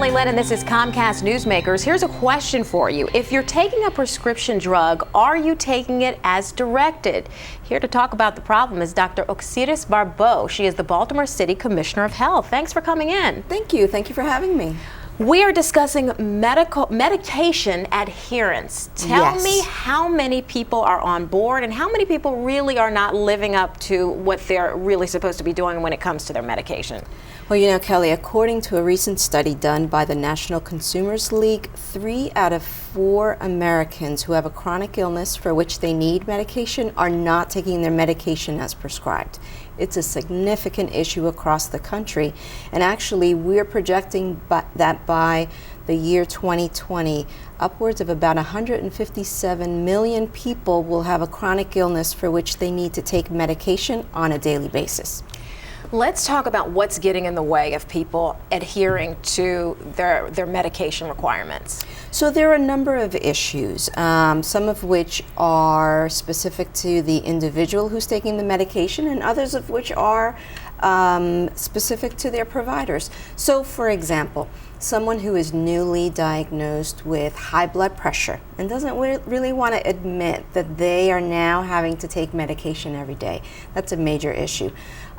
Kelly Lynn, and this is Comcast Newsmakers. Here's a question for you. If you're taking a prescription drug, are you taking it as directed? Here to talk about the problem is Dr. Oxiris Barbot. She is the Baltimore City Commissioner of Health. Thanks for coming in. Thank you. Thank you for having me. We are discussing medication adherence. Tell me how many people are on board and how many people really are not living up to what they're really supposed to be doing when it comes to their medication. Well, you know, Kelly, according to a recent study done by the National Consumers League, 3 out of 4 Americans who have a chronic illness for which they need medication are not taking their medication as prescribed. It's a significant issue across the country, and actually we're projecting that by the year 2020, upwards of about 157 million people will have a chronic illness for which they need to take medication on a daily basis. Let's talk about what's getting in the way of people adhering to their medication requirements. So there are a number of issues, some of which are specific to the individual who's taking the medication and others of which are specific to their providers. So for example, someone who is newly diagnosed with high blood pressure and doesn't really want to admit that they are now having to take medication every day. That's a major issue.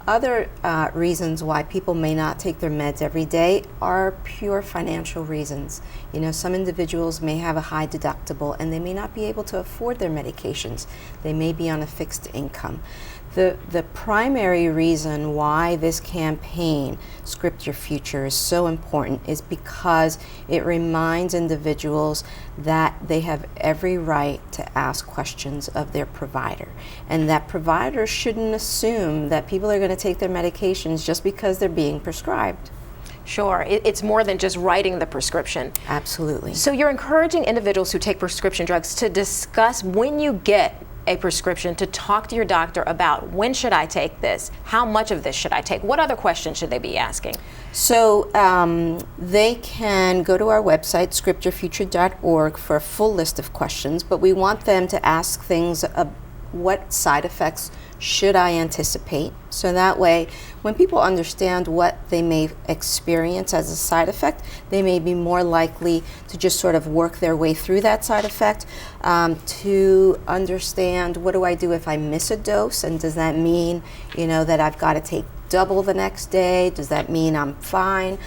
Other reasons why people may not take their meds every day are pure financial reasons. You know, some individuals may have a high deductible and they may not be able to afford their medications. They may be on a fixed income. The primary reason why this campaign, Script Your Future, is so important is because it reminds individuals that they have every right to ask questions of their provider, and that providers shouldn't assume that people are going to take their medications just because they're being prescribed. Sure, it's more than just writing the prescription. Absolutely. So you're encouraging individuals who take prescription drugs to discuss when you get a prescription, to talk to your doctor about when should I take this, how much of this should I take, what other questions should they be asking? So they can go to our website, scriptyourfuture.org, for a full list of questions, but we want them to ask things what side effects should I anticipate? So that way, when people understand what they may experience as a side effect, they may be more likely to just sort of work their way through that side effect, to understand what do I do if I miss a dose, and does that mean, you know, that I've got to take double the next day? Does that mean I'm fine?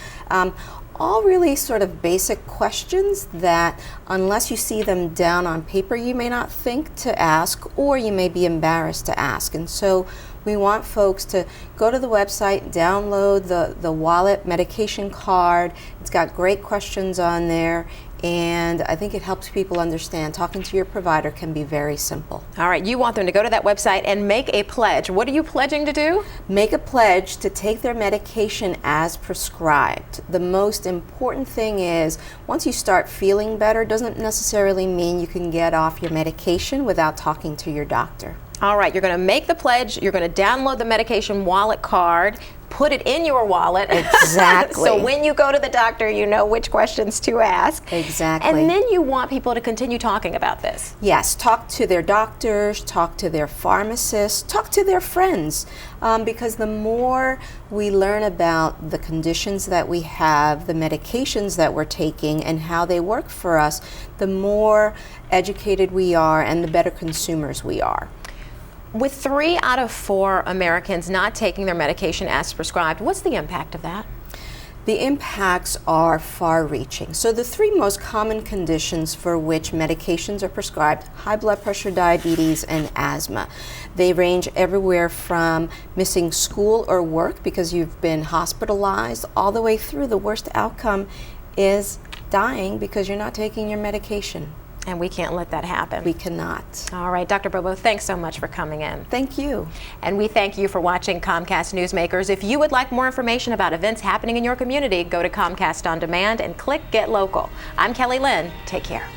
All really sort of basic questions that, unless you see them down on paper, you may not think to ask, or you may be embarrassed to ask. And so we want folks to go to the website, download the wallet medication card. It's got great questions on there, and I think it helps people understand talking to your provider can be very simple. All right, you want them to go to that website and make a pledge. What are you pledging to do? Make a pledge to take their medication as prescribed. The most important thing is, once you start feeling better, doesn't necessarily mean you can get off your medication without talking to your doctor. All right, you're going to make the pledge, you're going to download the medication wallet card, put it in your wallet. Exactly. So when you go to the doctor, you know which questions to ask. Exactly. And then you want people to continue talking about this. Yes, talk to their doctors, talk to their pharmacists, talk to their friends, because the more we learn about the conditions that we have, the medications that we're taking, and how they work for us, the more educated we are and the better consumers we are. With 3 out of 4 Americans not taking their medication as prescribed, what's the impact of that? The impacts are far-reaching. So the 3 most common conditions for which medications are prescribed: high blood pressure, diabetes, and asthma. They range everywhere from missing school or work because you've been hospitalized, all the way through the worst outcome is dying because you're not taking your medication. And we can't let that happen. We cannot. All right, Dr. Barbot, thanks so much for coming in. Thank you. And we thank you for watching Comcast Newsmakers. If you would like more information about events happening in your community, go to Comcast On Demand and click Get Local. I'm Kelly Lynn. Take care.